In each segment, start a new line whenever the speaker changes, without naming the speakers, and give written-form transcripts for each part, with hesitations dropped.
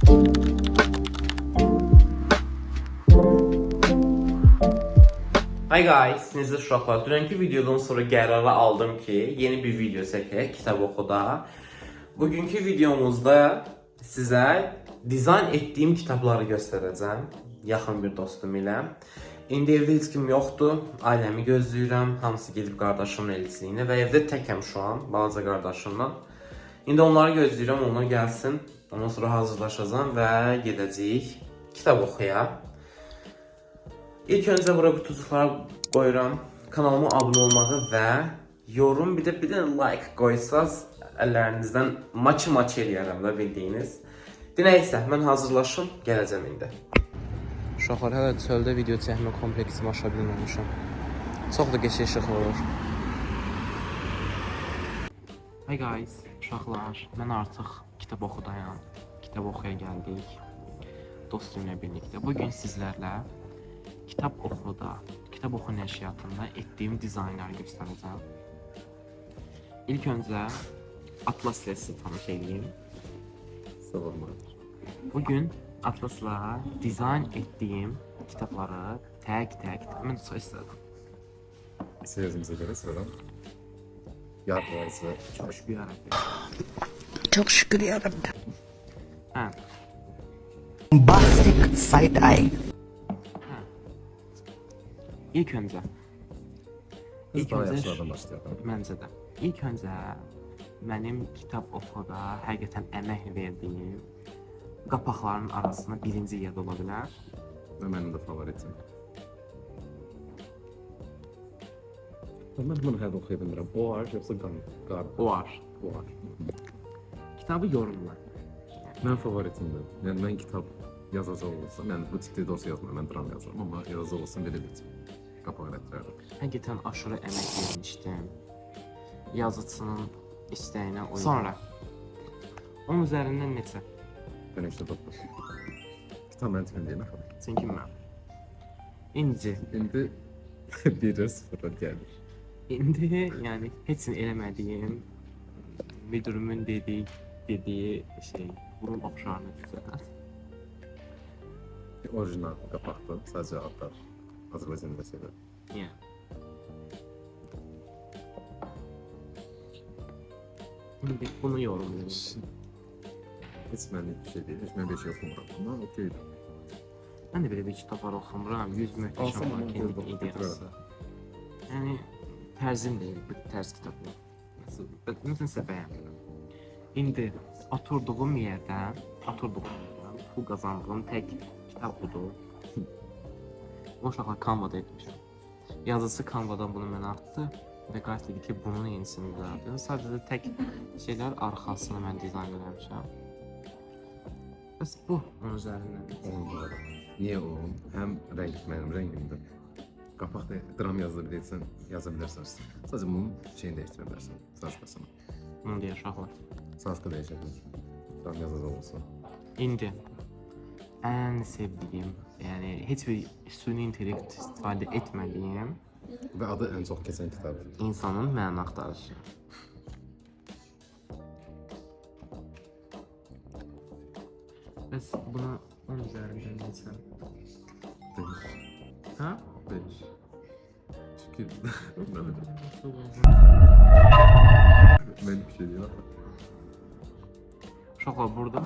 Hi guys, necə uşaqlar? Dünənki videodan sonra qərarı aldım ki, yeni bir video çəkək, kitab oxuda. Bugünkü videomuzda sizə dizayn etdiyim kitabları göstərəcəm, yaxın bir dostum ilə. İndi evdə heç kim yoxdur, ailəmi gözləyirəm, hamısı gedib qardaşımın elçiliyinə və evdə təkəm şu an, balaca qardaşımla. İndi onları gözləyirəm, onlar gəlsin, ondan sonra hazırlaşacağım və gedəcəyik kitab oxuya. İlk öncə bura qutucuqlara qoyuram. Kanalıma abunə olmağı və yorum, bir də like qoysaz əllərinizdən maçı eləyərəm da bildiyiniz. Nəysə, mən hazırlaşım, gələcəm indi. Uşaqlar, hələ çöldə video çəkmə kompleksimi aşa bilməmişəm. Çox da qəşəng işıq olur. Hey guys, uşaqlar, mən artıq kitab oxudayam. Kitab oxuya gəldik. Dostumla birlikdə. Bugün sizlərlə kitap oxu nəşriyyatında etdiyim dizaynları göstərəcəm. İlk öncə Atlas ilə sizi tanış edeyim.
Savunmadır.
Bugün Atlas'la dizayn etdiyim kitabları tək mən çox istədim.
Sözümüze göre sıradan yargılayıcı.
Çox şükür yarabbim.
Çok şükür yarabbim.
Hə,
Bombastic side eye.
ilk öncə
Biz daha yaşlardan başlayalım.
məncə də. İlk öncə mənim kitab oxuda həqiqətən əmək verdiyim qapaqların arasında birinci yerdə ola bilər.
Ve benim de favoritim. Ben bunu her de okuyabilirim. O var yoksa Gar.
O var.
O var.
Kitabı yorumla.
Ben favoritimdir. Yani ben kitap yazacak olursam, yani bu tipte dosya yazmam, ben dram yazarım ama yazacak olursam böyle bir kapağı ettirerdim.
Həqiqətən aşırı əmək vermişdim. Yazıcının istəyinə uyğun. Sonra onun üzərindən neçə?
Ben işte 9. Kitap mentimim değil mi?
Çünki mən. İnci.
Şimdi 1'e 0'a gelir.
İndi yəni heç nə eləmədiyim müdürümün dediyi şey burun oxşarını düzəltər.
Orijinal kapakta sadece adlar. Azerbaycan'da sever.
Yəni. İndi bunu yorumlayayım.
Hiç benlik bir şey değil. Hiç ben bir şey okumuram. Ama okey.
Mən də belə bir kitablar oxumuram. 100 möhtəşəm
Alsam onu
marketing
gördüm,
ideyası. Yəni tərzim deyil bu tərz kitablar. Nəsə bəyənmirəm. İndi oturduğum yerdən pul qazandığım tək kitab budur. Bu uşaqlar Canva'da etmişəm. Yazısı Canva'dan bunu mənə atdı və qayıt dedi ki, bunun yenisini düzəldim. Sadəcə tək şeylər arxasını mən dizayn eləmişəm. Bəs bu onun üzərindən.
Onun bu arada. Niye o? Hem renk benim rengimdir. Kapakta dram yazabilirsen yazabilirsin. Sadece bunun şeyini değiştirebilirsin. Saçmasını.
Bunu deyə uşaqlar.
Saçka değişebilir. Dram yazıcı olursa.
İndi ən sevdiyim, yəni heç bir süni intellekt istifadə etmədiyim
Ve adı en çok geçen kitap.
insanın məna axtarışı. Bəs buna 10 üzərindən neçə?
5.
Hə?
5. Çünkü ben bir şey değil.
Uşaqlar, burada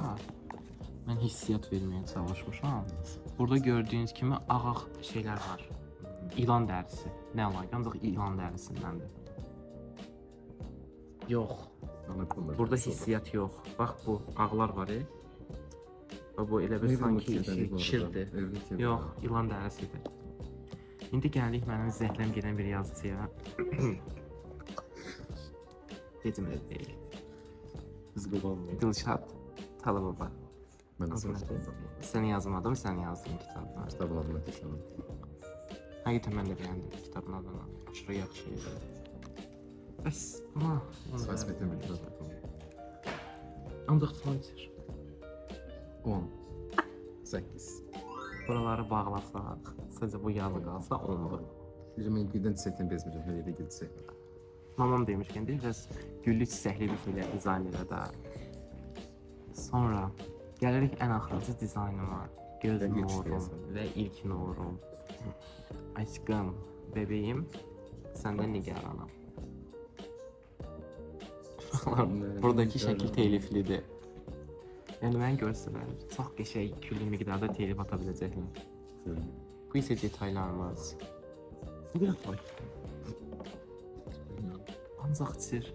mən hissiyat verməyə çalışmışam. Burada gördüyünüz kimi ağ şeylər var. İlan dərisi. Nə əlaqə? Ancaq ilan dərisindəndir. Yox. Burada hissiyat yox. Bax bu ağlar var. Və bu elə bir sanki şirdir. Yox, ilan dərisidir. İndi gəldik mənim zəhləm gedən bir yazıcıya. Dedim elə deyil.
Hızlı olmuyor.
Dilşad Talıbaba.
Ben de saçmalıyım.
Sən yazmadım, sən yazdın kitabda.
Kitabın adını düşünün.
Həqiqətən mən də bəyəndim kitabın adını. Aşırı yaxşı idi. Bəs buna
Saçmetin bir kitap.
ancaq Twitter.
10. 8.
Buraları bağlasaq, sadəcə bu yazı qalsa 10'dur.
Ben gülden çiçekten bezmeyeceğim. Her yerde gül çiçek.
Mamam demişkən deyir, bəs güllü çiçəkli bir şeylər dizayn elə də. Sonra Gələrik ən axırıncı dizaynıma. Göz
Ben
nurum
geçişləyəsən.
və ilk nurum. Aşkım, bebeğim, səndən nigaranam. Buradakı şəkil teliflidir. Yəni mən görsələr, çox qəşəng külli miqdarda telif ata biləcəklər. Bu isə detaylarımız. Bu biraz var. Ancaq çir.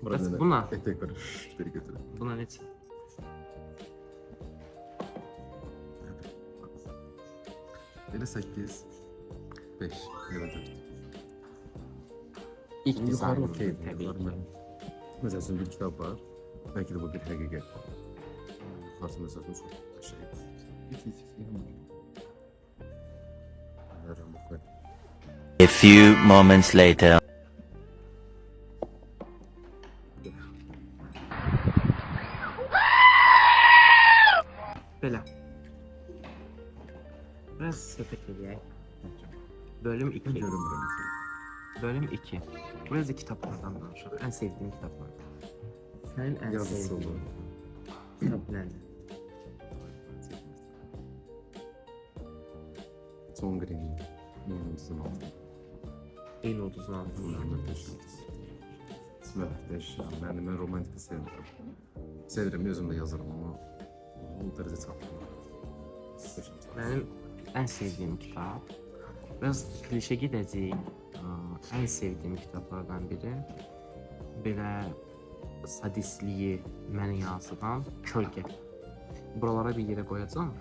Bəs buna?
Etek var. Biri götürün.
Buna neçə?
Belə 8, 5 ya da 4.
İlk
Yuxarı
dizaynım
okey.
təbii ki.
Mesela üçün bir kitap var. Belki de bu bir həqiqət. Yuxarısı mesela çox şey.
A few moments later.
Belə. Biraz söhbət edək. Bölüm 2.
Görünmür mesela.
Bölüm 2. Biraz da kitaplardan danışaq. Ən sevdiyim kitaplar. Sənin ən
Yazısı
sevdiyin
olur.
kitab nədir?
Son Green. Yıldızın altında.
Eyni ulduzun altında.
Möhtəşəm. Mən romantik sevirəm. Sevirəm, özüm də yazırım amma bu dərəcə çatmır.
Mənim ən sevdiyim kitab. Biraz klişe gedəcəyik. Ən sevdiyim kitablardan biri. Belə sadistliyi mənə yansıdan Kölgə. Buralara bir yerə qoyacağam.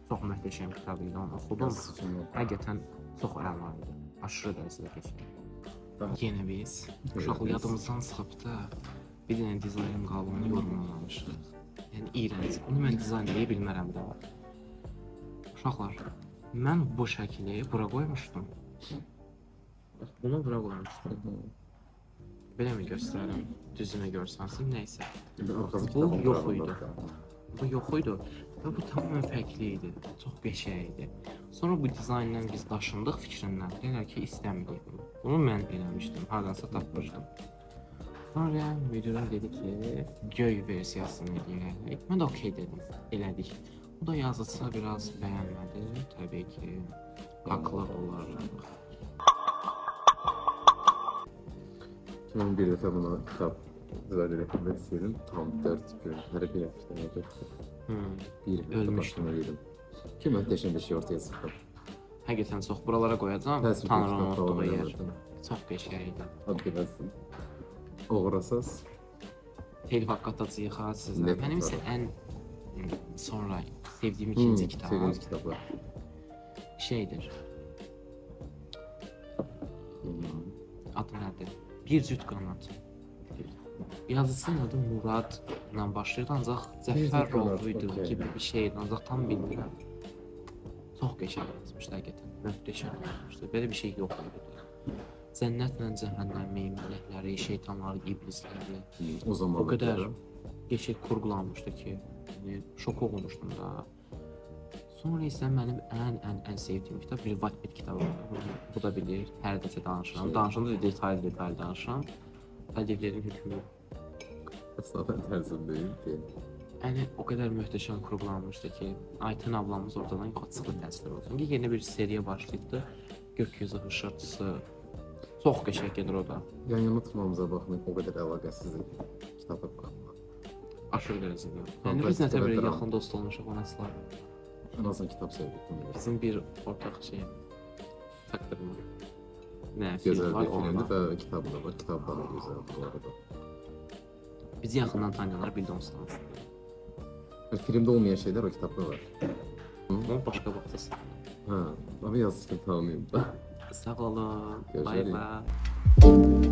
Çox möhtəşəm kitab idi, onu oxudum. Həqiqətən çox əla idi. Aşırı dərəcədə qəşəng. Yenə biz uşaqlıq yadımızdan çıxıb da bir dənə dizaynın qalığını yorumlamamışıq. Yəni iyrənc. Bunu mən dizayn edə bilmərəm də. Uşaqlar, mən bu şəkili bura qoymuşdum. Bax, bunu bura qoymuşdum. Belə mi göstərirəm? Düzünə görsənsin, nəysə. Bu yox idi. Bu yox idi və bu tamamilə fərqli idi. Çox qəşəng idi. Sonra bu dizayndan biz daşındıq fikrindən. Deyirlər ki, istəmirik bunu. Bunu mən eləmişdim, hardansa tapmışdım. Sonra videoda dedi ki, göy versiyasını eləyək. Mən də okey dedim, elədik. Bu da yazıcısı biraz bəyənmədi, təbii ki, haqlı olaraq.
Mən bir dəfə buna kitab dizayn etmək istəyirdim. Tam 4 gün, hər bir həftə, bir həftə
Ölmüşdüm.
başına yedim. Ki möhtəşəm bir şey ortaya çıxdı.
Həqiqətən çox buralara qoyacağam,
Təəssüf ki,
Tanrı'nın
kitab
olduğu
davam
yer.
eləmədim.
Çox qəşəng idi.
Ad biləsin. Uğrasaz.
Telif haqqı atacağıq ha sizə.
Nə
Mənim isə
kitab?
ən sonra sevdiyim ikinci kitab
Sevdiğiniz kitaplar.
şeydir. Adı nədir? Bir cüt qanat. Yazıcının adı Muradla başlayır, ancaq Cəfər
qanat,
Roğuydu
okey.
gibi bir şeydi, ancaq tam bilmirəm. Çox qəşəng yazmışdı həqiqətən, möhtəşəm yazmışdı. Belə bir şey yox idi. Cənnətlə cəhənnəmi, mələkləri, şeytanları, iblisləri.
O zaman
O qədər qəşəng kurgulanmışdı ki, yəni şok olmuşdum da. Sonra isə mənim ən sevdiyim kitab bir Wattpad kitabı var. Bu da bilir, hər dəfə danışıram. Danışanda da detaylı danışıram. Ədəblərin hükmü.
Əslən tərzim deyil ki.
Yəni o qədər möhtəşəm kurgulanmışdı ki, Aytən ablamız oradan yoxa çıxdı təsvir olsun. Ki, yeni bir seriya başlayıbdı. Gökyüzü hışırtısı. Çox qəşəng gedir o da.
Yan yana tutmamıza baxmayın, o qədər əlaqəsizlik kitaba baxma.
Aşırı dərəcədə. Yəni biz
Fantastik
nətə belə
və dram.
yaxın dost olmuşuq o nəslər.
Ən azından kitab sevdik.
Bizim bir ortaq şey takdirimi. Nə,
Gözəl
film var
bir filmdir
onda.
və kitabı da var. Kitab daha gözəl bu arada.
Bizi yaxından tanıyanlar bildi onsuz.
Filmdə olmayan şeylər o kitabda var.
Onu başqa vaxtda
Hə, amma yazısı ki tanıyım da.
sağ olun.
Görüşərik.
Bay bay.